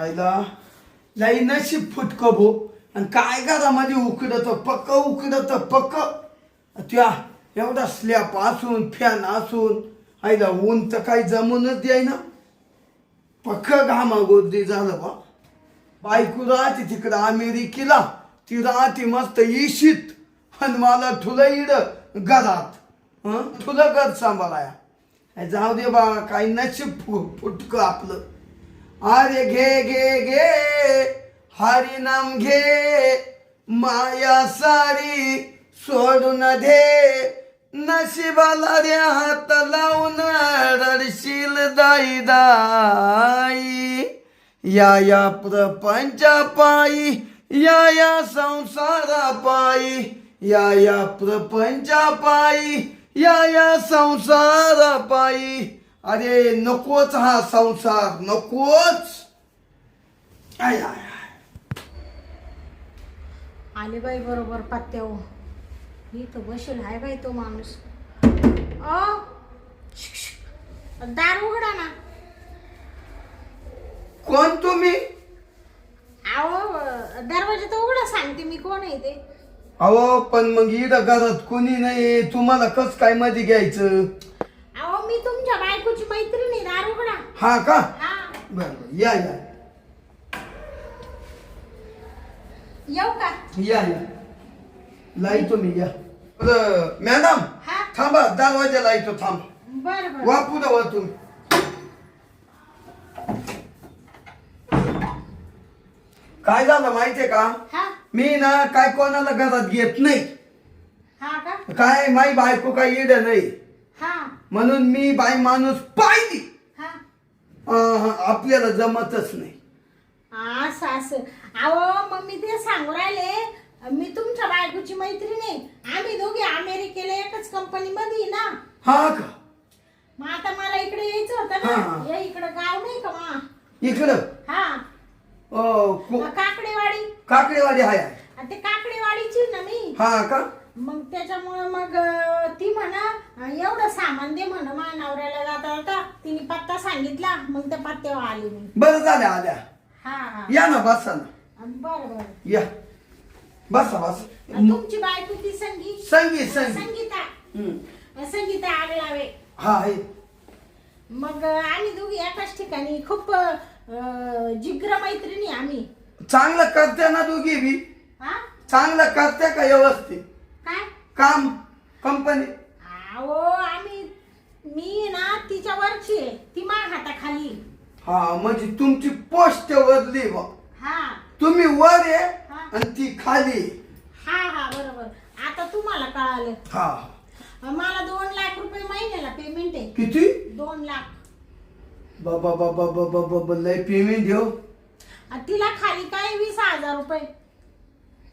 आईला लई नशीब फुटक भो आणि काय घरामध्ये उकडत पक्क त्या एवढा स्लॅप असून फॅन असून आईला ऊन तर काही जमूनच द्याय ना पक्क घामागोदी झालं बा. बायको राहते तिकडं अमेरिकेला ती राहते मस्त इशीत आणि मला ठुलं इड घरात ठुलं घर सांभाळाया. जाऊ दे बा काही नशीब फुटक आपलं. अरे घे घे घे हरी नाम घे माया सारी सोडून दे नशिबाला रे हात लावून रडशील दाई दाई या प्रपंचा पायी या संसारा पायी या प्रपंचा पायी या संसारा पायी. अरे नकोच हा संसार नकोच. आय आय आले बाई बरोबर पत्त्यावर. मी तर बसेल आहे बाई तो माणूस. दार उघडा ना. कोण तुम्ही? अहो दरवाजा तर उघडा सांगते मी कोण आहे ते. अहो पण मग इड घरात कोणी नाही तुम्हाला कस काय मध्ये घ्यायचं? अहो मी तुमच्या बायकोची मैत्रीण आहे. दार उघडा. हा का हा बरं या या येऊ का? या लाई तुम्ही या. मॅडम हा थांबा दरवाजा लाईतो थांब. बरं बरं. वा पुढं वा तुम्ही. काय झालं माहितीये का हा मी ना काय कोणाला घरात घेत नाही. हा का? काय माई बायको काय येड नाही हा म्हणून मी बाई माणूस पाहिली हा आपल्याला जमतच नाही. असं असं. अहो मग मी ते सांगू राहिले मी तुमच्या बायकोची मैत्रीण आहे. आम्ही दोघे अमेरिकेला एकच कंपनी मध्ये ना. हा का मग आता मला इकडे यायचं होतं हा. ना. या इकडं गाव नाही का मा? इकडं हा काकडेवाडी. काकडेवाडी हाय आणि ते काकडेवाडीची ना मी. हा का मग त्याच्यामुळे मग ती म्हणा एवढं सामान दे म्हणा माझ्या नवऱ्याला जाता जाता. तिने पत्ता सांगितला मग त्या पत्त्यावर आली मी. बरं झाल्या आल्या. हा हा या ना बसा ना बरं बरं. या बसा बसा. आणि तुमची बायको ती संगीत संगीत संगीता संगीता आगलावे. हा आहे. मग आम्ही दोघी एकाच ठिकाणी खूप जिग्र मैत्रिणी आम्ही. चांगलं करते ना दोघी बी? हा चांगलं करते का व्यवस्थित काय काम कंपनी? अहो आम्ही मी ना तिच्या वरची आहे. ती माझ्या हाताखाली. हा म्हणजे तुमची पोस्ट वरली बा. हा तुम्ही वर आहे हा. आणि ती खाली. हा हा बरोबर. आता तुम्हाला कळालं. हा मला 2 लाख रुपये महिन्याला पेमेंट आहे. किती? 2 लाख. बाबा बाबा बाबा बाबा लय पेमेंट देऊ. आणि तिला खाली काय 20,000 रुपये.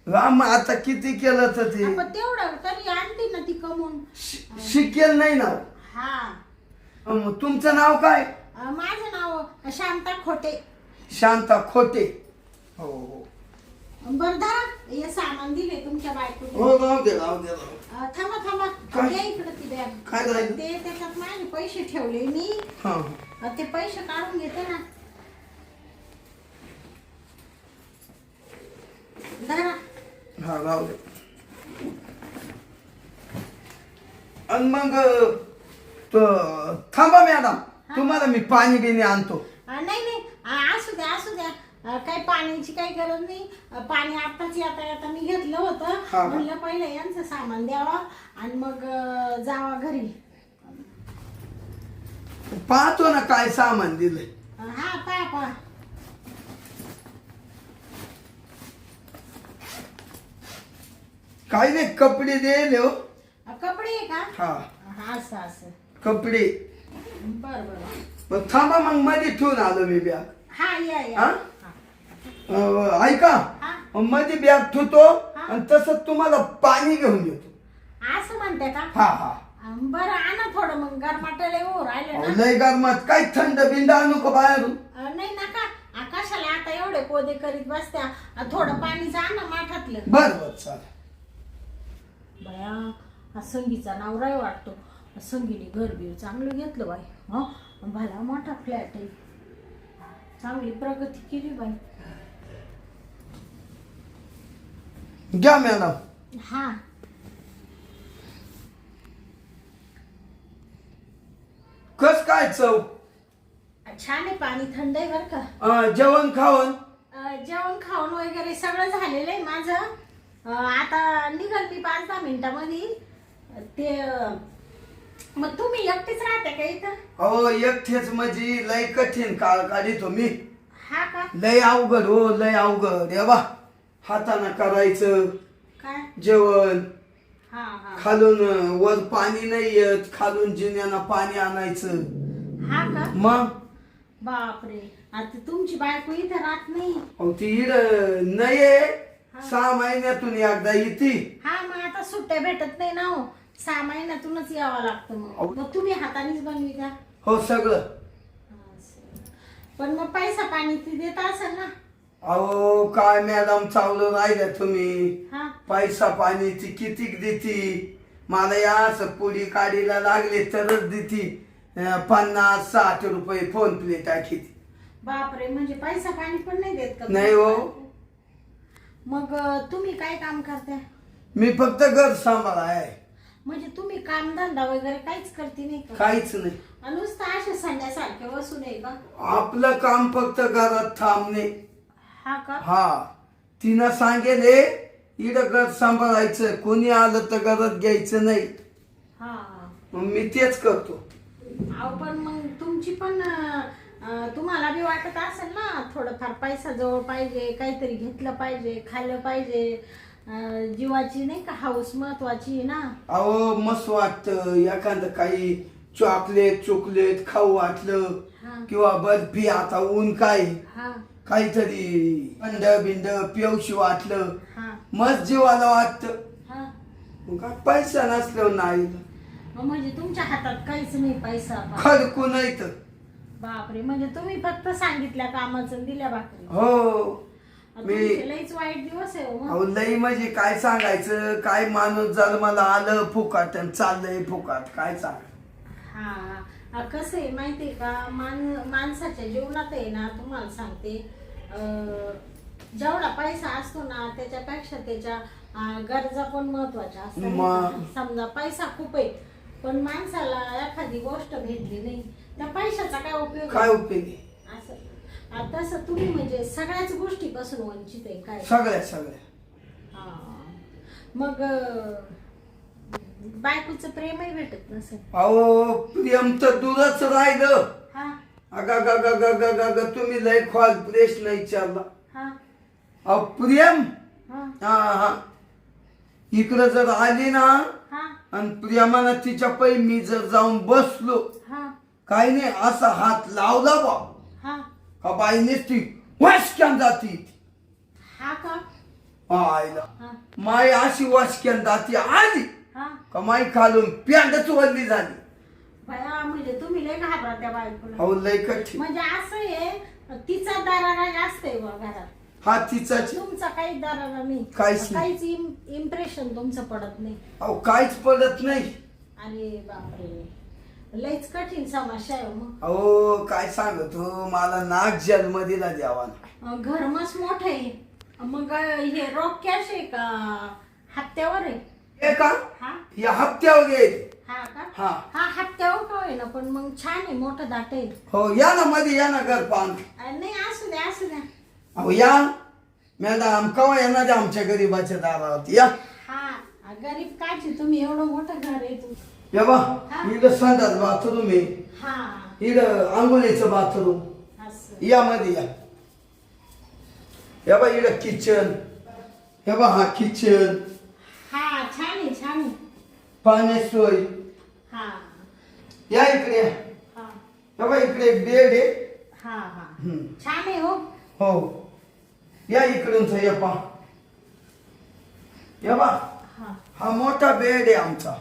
राम आता किती केलं तर ते पण तेवढं तरी आणते ना ती कमवून. शिकेल नाही ना. हा मग तुमचं नाव काय? माझं नाव शांता खोटे. शांता खोटे. हो हो बरं धरा हे सामान दिले तुमच्या बायकोने. हो राहू दे राहू दे थांबा थांबा. काय? द्या इकडे ती बॅग. काय राहिलं? ते त्याच्यात माझे पैसे ठेवले मी. हा ते पैसे काढून घेते ना. धरा. हा राहू दे. आणि मग थांबा मॅडम तुम्हाला मी पाणी बिणी आणतो. नाही नाही असू द्या असू द्या. काही पाण्याची काही गरज नाही. पाणी आताच येता येता मी घेतलं हा. होतं. म्हणलं पहिलं यांचं सामान द्यावा आणि मग जावा घरी. पाहतो ना काय सामान दिलंय. हा पहा पहा. काही नाही कपडे दिले हो. कपडे आहे का? हा असं असं. कपडे. बर बर. मग थांबा मग मध्ये ठेवून आलो मी बॅग. हा या या. हा? ऐका हा मध्ये बॅग ठेवतो आणि तसंच तुम्हाला पाणी घेऊन देतो. असं म्हणते का? हा हा बरं आणा थोडं मग गरमाटाला हो राहिलं ना. लय गरमात काही थंड बिंड आणू का बाहेरून? नाही नका. आकाशाला आता एवढे कोदे करीत बसत्या. थोडं पाणी आणा माठातलं. बर बर चालेल. बया हा संगीचा नवराय वाटतो. संगीने घर बीर चांगलं घेतलं बाई. हा भला मोठा फ्लॅट आहे. चांगली प्रगती केली बाई. घ्या मॅडम. हा कस काय चव? छान आहे, पाणी थंड आहे बरं का. जेवण खावण जेवण खाऊन वगैरे सगळं झालेलं आहे माझं. आता निघाल मी 5-10 मिनिटामध्ये. ते मग तुम्ही एकटेच राहते का इथं? हो एकटेच म्हणजे लय कठीण काळ काढितो मी. हा का? लय अवघड हो, लय अवघड. हे बा हाताने करायचं काय? जेवण. हा हा खालून वर पाणी नाही येत, खालून जिन्यानं पाणी आणायचं. हा का? मग बापरे, आता तुमची बायको इथं राहत नाही? अहो ती इड नाहीये. 6 महिन्यातून एकदा येते. हा मग आता सुट्ट्या भेटत नाही ना हो. 6 महिन्यातूनच यावं लागतं. मग तुम्ही हातानेच बनवी का? हो सगळं. पण मग पैसा पाणी ती देत असेल ना? अहो काय मॅडम चावलं राहिलं तुम्ही. हा पैसा पाणी ती कितीक देती. मला या असं पुडी काढीला लागले तरच देती. 50-60 रुपये फोन पे टाकी. बापरे, म्हणजे पैसा पाणी पण नाही देत का? नाही हो. मग तुम्ही काय काम करताय? मी फक्त घर सांभाळ आहे. म्हणजे तुम्ही कामधंदा वगैरे काहीच करते नाही का? काहीच नाही. नुसतं असे संध्यासारखे बसून आहे का? आपलं काम फक्त घरात थांबणे. हा का? हा तिनं सांगेले इड घर सांभाळायचं, कोणी आलं तर घरात घ्यायचं नाही. हा मग मी तेच करतो. अहो पण मग तुमची पण तुम्हाला बी वाटत असेल ना थोडंफार पैसा जवळ पाहिजे, काहीतरी घेतलं पाहिजे, खाल्लं पाहिजे. जीवाची नाही का हाऊस महत्वाची आहे ना. अहो मस्त वाटतं एखादं काही चॉकलेट खाऊ वाटलं हा किंवा बर्फी. आता ऊन काय हा काहीतरी अंड बिंड पिवशी वाटलं, हा मस्त जीवाला वाटतं. हा मग काय पैसा नसल्यावर नाही. म्हणजे तुमच्या हातात काहीच नाही पैसा? खडकू नाही तर. बापरे, म्हणजे तुम्ही फक्त सांगितल्या कामाचं दिल्या भाकरी. हो तुमचे लईच वाईट दिवस आहे हो. अहो लई म्हणजे काय सांगायचं. काय माणूस झालं मला आलं फुकाट आणि चाललंय फुकाट. काय सांग. हा कसं आहे माहितीये का, माणसाच्या जीवनात आहे ना, तुम्हाला सांगते जेवढा पैसा असतो ना त्याच्यापेक्षा त्याच्या गरजा पण महत्वाच्या असतात. समजा पैसा खूप आहे पण माणसाला एखादी गोष्ट भेटली नाही, त्या पैशाचा काय उपयोग? काय उपयोग आहे? असं तसं तुम्ही म्हणजे सगळ्याच गोष्टीपासून वंचित आहे काय? सगळ्या. मग बायकोचं प्रेमही भेटत नसेल? अहो प्रेम तर दूरच राहिलं. हा अग तुम्ही लय खोल प्रश्न विचारला. हा अहो प्रेम हा हा इकडं जर आली ना हा आणि प्रेमानं तिच्या पै मी जर जाऊन बसलो, हा काही नाही असा हात लावला बा हा का बाई नुसती वाशक्यान जाती. हा का? आईला हा माय अशी वाशक्यान जाती आली हा का माई खालून पॅन्टच वल्ली झाली. बया, म्हणजे तुम्ही लय घाबरा त्या बायकोला. अहो लय कठीण. म्हणजे असं आहे तिचा दरारा जास्त आहे बा घरात. हा तिचाच. तुमचा काही दरारा नाही, काहीच नाही. काहीच इम्प्रेशन तुमचं पडत नाही. अहो काहीच पडत नाही. अरे बापरे, लयच कठीण समस्या आहे मग. अहो काय सांगतो मला नाक जन्म दिला देवाना. घर मस्त मोठं आहे. मग हे रोख कॅश आहे का हप्त्यावर आहे? हे का हा या हप्त्यावर येईल. हा का? हा हा हप्त्यावर का होईना पण मग छान आहे, मोठं दाट आहे. हो या ना मध्ये या ना घर पाहून. नाही असू द्या असू द्या. अहो या मॅडम कवा येणार आमच्या गरीबाच्या दारात या. हा गरीब काची, तुम्ही एवढं मोठं घर आहे तुमचं. या बा इकडं संडास बाथरूम आहे, हा इकडं आंघोळीचं बाथरूम. असं. या मध्ये या. या बा इकडं किचन. या बा हा किचन. हा छान आहे छान आहे. पाण्याची सोय. हा या इकडे. हा या बा इकडे एक बेड आहे. हा हा हम्म. छान आहे हो. हो या इकडून या पा. या बा हा हा मोठा बेड आहे आमचा.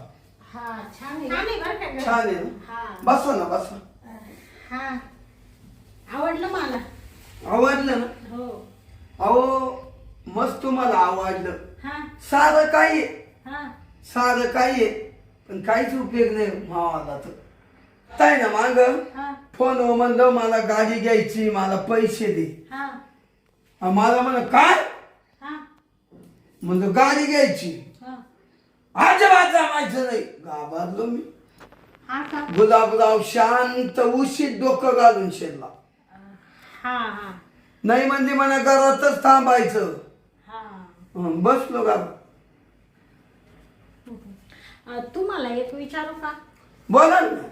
हा छान आहे. छान आहे बरं का घर. छान आहे ना. हा बसा ना बसा. हा आवडलं मला. आवडलं ना. हो. अहो मस्त तुम्हाला आवडलं. हा सारं काही आहे. हा सारं काही आहे पण काहीच उपयोग नाही मावाला तर. काय ना माग हा फोन म्हणलं मला गाडी घ्यायची, मला पैसे दे. हा मला म्हण काय हा म्हणलं गाडी घ्यायची. हा अजिबात जमायचं नाही. घाबरलो मी. हा का गुलाबराव शांत उशीत डोकं घालून शिरला. हा हा नाही म्हणजे मला घरातच थांबायचं. हा बसलो का. तुम्हाला एक विचारू का? बोला ना.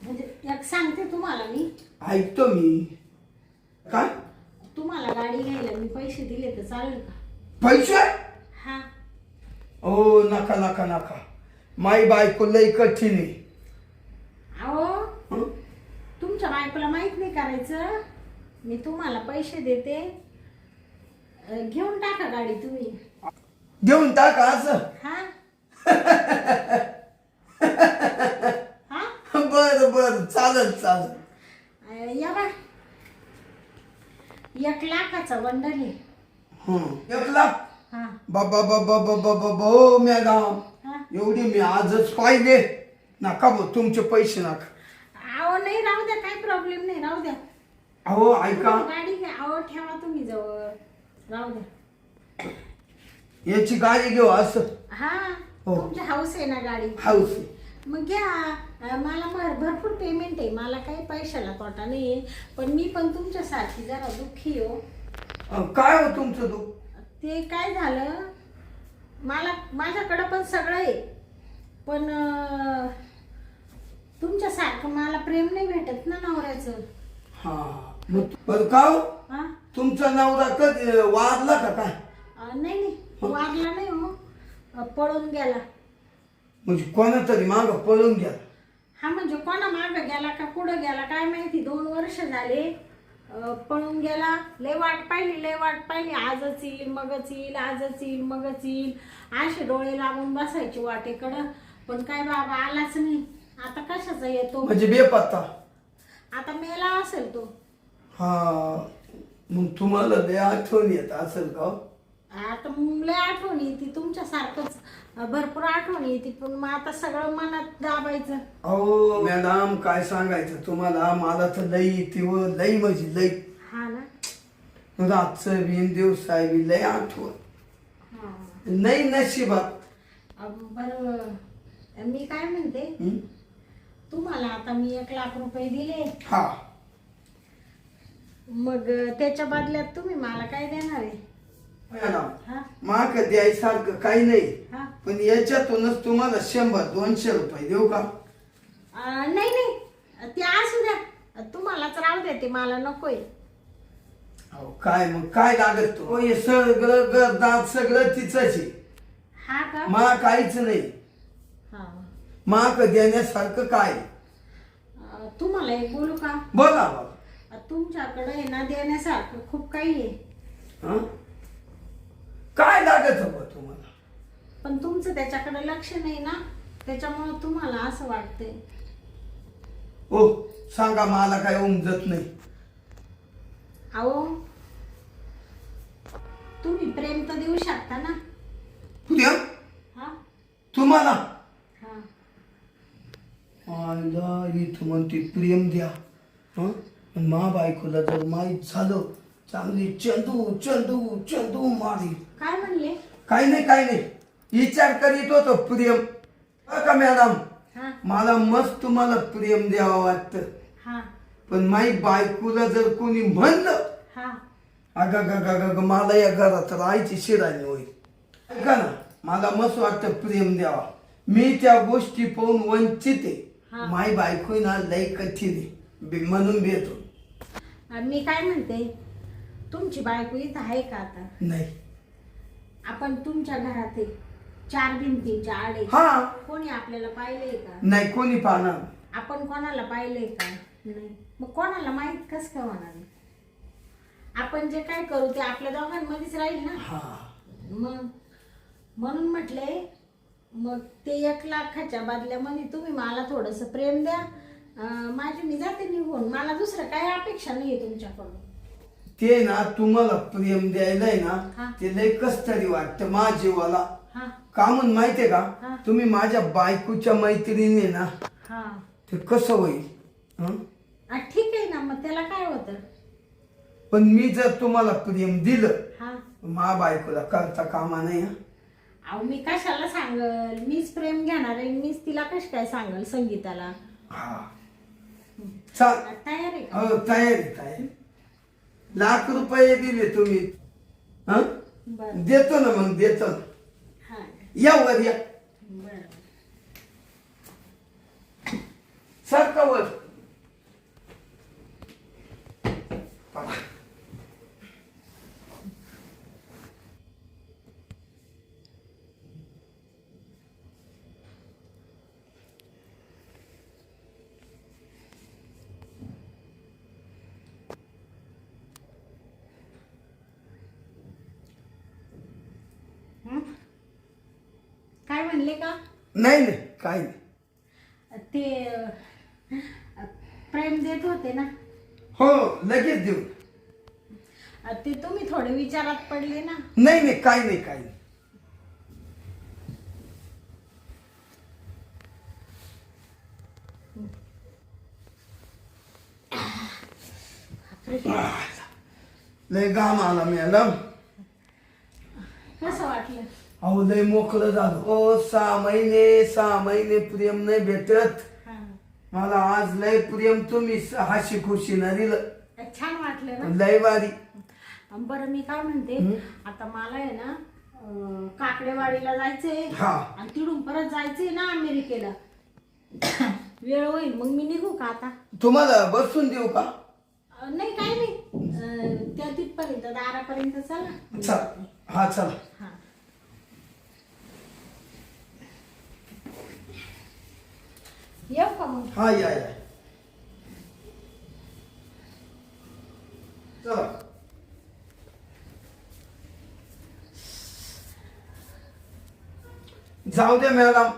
म्हणजे एक सांगते तुम्हाला मी. ऐकतो मी. काय तुम्हाला गाडी घ्यायला मी पैसे दिले तर चालेल का? पैसे? हा ओ नका नका नका. माई बायको लई कठीण आहे. अहो हं? तुमच्या बायकोला माहित नाही करायचं. मी तुम्हाला पैसे देते, घेऊन टाका गाडी तुम्ही. देऊन टाका असं. हा हा बर बर चालत चालत. या बा 1 लाखाचा बंडल आहे. 1 लाख? हा बाबा बाबा बाबा बाबा हो मॅडम, हा एवढी मी आजच पाहिले. नका भाऊ तुमचे पैसे नका. अहो नाही राहू द्या, काही प्रॉब्लेम नाही, राहू द्या. अहो ऐका, गाडी घ्या. अहो ठेवा तुम्ही जवळ, राहू द्या. याची गाडी घेऊ असं. हा हो. तुमची हाऊस आहे ना गाडी. हाऊस. मग घ्या. मला भरपूर पेमेंट आहे, मला काही पैशाला तोटा नाही आहे. पण मी पण तुमच्यासारखी जरा दुःखी हो. काय हो तुमचं दुःख? ते काय झालं, माझ्याकडं पण सगळं आहे, पण तुमच्यासारखं मला प्रेम नाही भेटत ना नवऱ्याचं. हा मग बरं का हो? हा तुमचा नवरा कधी वारला का काय? नाही नाही, वारला नाही हो, पळून गेला. म्हणजे कोणा तरी माग पळून गेला? हा म्हणजे कोणा मागं गेला का पुढं गेला काय माहिती. 2 वर्ष झाले पळून गेला. लय वाट पाहिली. आजच येईल मगच येईल, आजच येईल मगच येईल, असे डोळे लावून बसायचे वाटेकडं. पण काय बाबा आलाच नाही. आता कशाचा येतो? म्हणजे बेपत्ता. आता मेला असेल तो. हा मग तुम्हाला लय आठवण येत असेल का हो? आता लय आठवण येते तुमच्यासारखंच, भरपूर आठवण येते. पण मग आता सगळं मनात दाबायचं. अहो मॅडम काय सांगायचं तुम्हाला, मला तर लई येते व लई म्हणजे लई. हा ना. रातचं बिन दिवसा बी लई आठवण. हा नाही नशिबात. बरं मी काय म्हणते, हं? तुम्हाला आता मी 1 लाख रुपये दिले, हा मग त्याच्या बदल्यात तुम्ही मला काय देणार आहे? मॅडम हा माक द्यायसारखं काही नाही, हा पण याच्यातूनच तुम्हाला 100-200 रुपये देऊ का? नाही नाही, ते असू द्या, तुम्हालाच राहू द्या, ते मला नकोय. अहो काय मग काय लागत तो? हे सगळं गरदात सगळं तिचंच आहे. हा का? मा काहीच नाही. हा माक देण्यासारखं काय? तुम्हाला एक बोलू का? बोला बाबा. तुमच्याकडे आहे ना देण्यासारखं खूप काही आहे. हं? काय लागत हवं तुम्हाला? पण तुमचं त्याच्याकडे लक्ष नाही ना, त्याच्यामुळे तुम्हाला असं वाटतंय. ओ सांगा, मला काय उमजत नाही. अहो तुम्ही प्रेम तर देऊ शकता ना. उद्या हा तुम्हाला हा आयला इथं म्हणते प्रेम द्या. हं? पण मा बायकोला जर माहीत झालं, चांगली चंदू चंदू चंदू मारी. काय म्हणले? काही नाही विचार करीत होतो प्रेम. बरं का मॅडम, हा मला मस्त तुम्हाला प्रेम द्यावं वाटतं. हा पण माई बायकोला जर कोणी म्हणलं, हा अगं मला या घरात राहायची शिराणी होईल. ऐका ना, मला मस्त वाटतं प्रेम द्यावा. मी त्या गोष्टी पाहून वंचित आहे. हा. माई बायको ना लई कठीण आहे, म्हणून भेटतो. मी काय म्हणते, तुमची बायको इथं आहे का आता? नाही. आपण तुमच्या घरात आहे, 4 भिंतींच्या आड आहे. हा कोणी आपल्याला पाहिलंय का? नाही कोणी पाहणार. आपण कोणाला पाहिलंय का? नाही. मग कोणाला माहित कस का होणार? आपण जे काय करू ते आपल्या दोघांमध्येच राहील ना. हा मग म्हणून म्हटले, मग ते 1 लाखाच्या बदल्यामध्ये तुम्ही मला थोडस प्रेम द्या. माझी मी जाते निघून, मला दुसरं काही अपेक्षा नाहीये तुमच्याकडून. ते ना तुम्हाला प्रेम द्यायलाय हा. ना, ते लय कस तरी वाटतं माझ्या जीवाला. हा का म्हणून माहितीये हा. का, तुम्ही माझ्या बायकोच्या मैत्रिणी ना, हा ते कसं होईल? हं? ठीक आहे ना, मग त्याला काय होतं. पण मी जर तुम्हाला प्रेम दिलं, हा मा बायकोला करता कामा नाही हं? अहो मी कशाला सांगल, मीच प्रेम घेणार आहे, मीच तिला कश काय सांगल संगीताला. हा चाल. तयार आहे का? हो तयारी. ₹1,00,000 दिले तुम्ही. हं? बरं. देतो ना, मग देतो ना. हा या वर या. बरं. सारखा वर. हं? काय म्हणले का? नाही नाही काही नाही. ते प्रेम देत होते ना, हो लगेच देऊ. ते तुम्ही थोडे विचारात पडले ना. नाही नाही काही नाही काही नाही. लय घाम आला मॅडम. कसं वाटलं? अहो लय मोकळं झालं. ओ 6 महिने प्रेम नाही भेटत हा. मला. आज लय प्रेम तुम्ही हाशी खुशीनं दिलं. छान वाटलं ना. लय भारी. बरं मी काय म्हणते, आता मला आहे ना काकडेवाडीला जायचंय हा. आणि तिकडून परत जायचंय ना अमेरिकेला. वेळ होईल मग मी निघू का आता? तुम्हाला बसून देऊ का? नाही काही नाही, त्या तिथपर्यंत दारापर्यंत चला. चल. हा चला. हा येऊ का मग? हा या चला. जाऊ द्या मॅडम,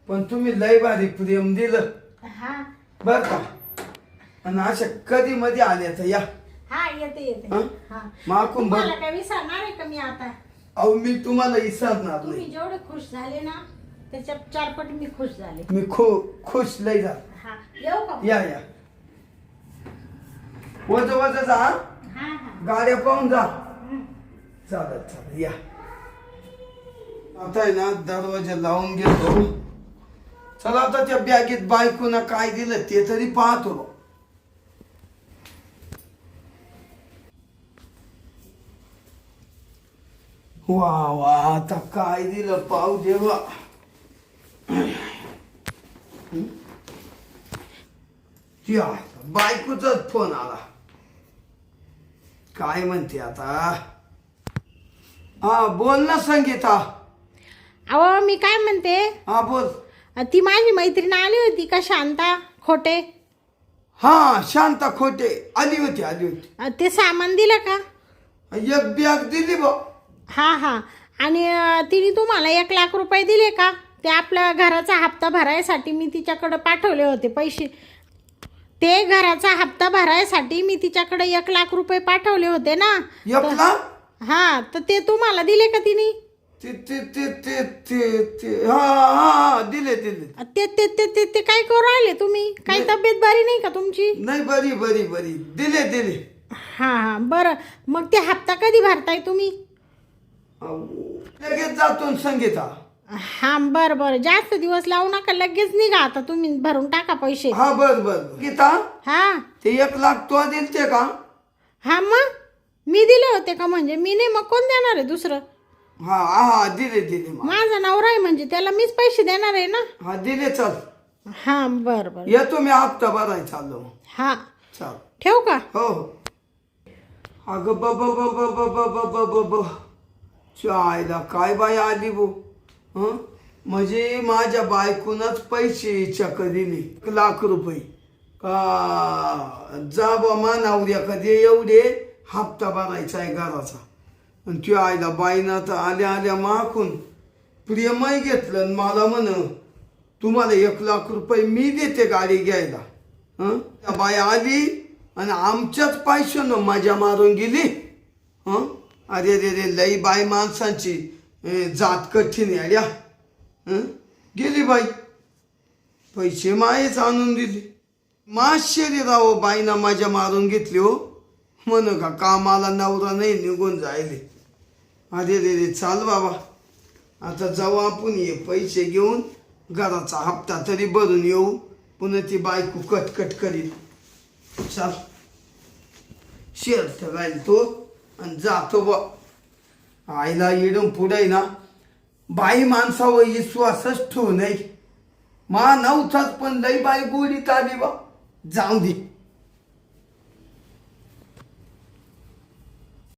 पण तुम्ही लय भारी प्रेम दिलं हा बर का. आणि अशा कधी मध्ये आल्या तर या. हा येते हं? हा. माकून बघ. तुम्हाला काय विसरणार आहे का मी आता? अहो मी तुम्हाला विसरणार तुम्ही नाही. जेवढे खुश झाले ना त्याच्या 4 पट मी खुश झाले. मी खुश लय झालो. हा येऊ का? या वज जा. हा हा गाड्या पाहून जा. चालत या. आता आहे ना दरवाजा लावून घेतो. चला आता त्या बॅगेत बायकोना काय दिलं ते तरी पाहतो. वा वा आता काय दिलं पाहू देवा. बायकोचाच फोन आला. काय म्हणते आता? हा बोल ना संगीता. अहो मी काय म्हणते, हा बोल. ती माझी मैत्रीण आली होती का शांता खोटे? हा शांता खोटे आली होती. ते सामान दिलं का? एक बॅग दिली बा. हा हा. आणि तिने तुम्हाला 1,00,000 रुपये दिले का? ते आपल्या घराचा हप्ता भरायसाठी मी तिच्याकडे पाठवले होते पैसे. ते घराचा हप्ता भरायसाठी मी तिच्याकडे 1,00,000 रुपये पाठवले होते ना. 1,00,000? हा तर ते तुम्हाला दिले का तिने? हा दिले. ते ते ते ते ते काय करू राहिले तुम्ही? काही तब्येत बरी नाही का तुमची? नाही बरी दिले. हा हा बरं, मग ते हप्ता कधी भरताय तुम्ही? लगेच जातो ना संगीता. हा बरं जास्त दिवस लावू नका, लगेच निघा आता तुम्ही, भरून टाका पैसे. हा बर गीता. हा ते 1,00,000 तो दिलते का? हा मग मी दिले होते का? म्हणजे मी नाही मग कोण देणार आहे दुसरं? हा दिले मग. माझा नवरा आहे म्हणजे त्याला मीच पैसे देणार आहे ना. हा दिले. चल हा बरं येतो मी हप्ता भरायला चाललो. हा चल ठेवू का? हो. अगं बाबा चायला काय बाई आली भो. म्हणजे माझ्या बायकोनच पैसे चक दिले 1,00,000 रुपये का जा बा मानावऱ्या कधी एवढे हप्ता भरायचा आहे घराचा. आणि त्या आईला बाईनं तर आल्या मागून प्रेमही घेतलं आणि मला म्हण तुम्हाला 1,00,000 रुपये मी देते गाडी घ्यायला. त्या बाई आली आणि आमच्याच पैशानं मजा मारून गेली. अरे लई बाई माणसांची जात कठीण आल्या. गेली बाई. पैसे मायेच आणून दिले. माश्चर्य राव बाईना माझ्या मारून घेतली हो. म्हण का कामाला नवरा नाही निघून जायले. अरे रे रे चाल बाबा, आता जाऊ आपण ये पैसे घेऊन घराचा हप्ता तरी भरून येऊ. पुन्हा ती बायको कटकट करील. चाल शर्ट घालतो आणि जातो बा. आईला इडून पुढे ना बाई माणसावर विश्वासच ठेवू नाही. मा नव्हताच पण लई बाई गोडीत आली बा. जाऊ दे.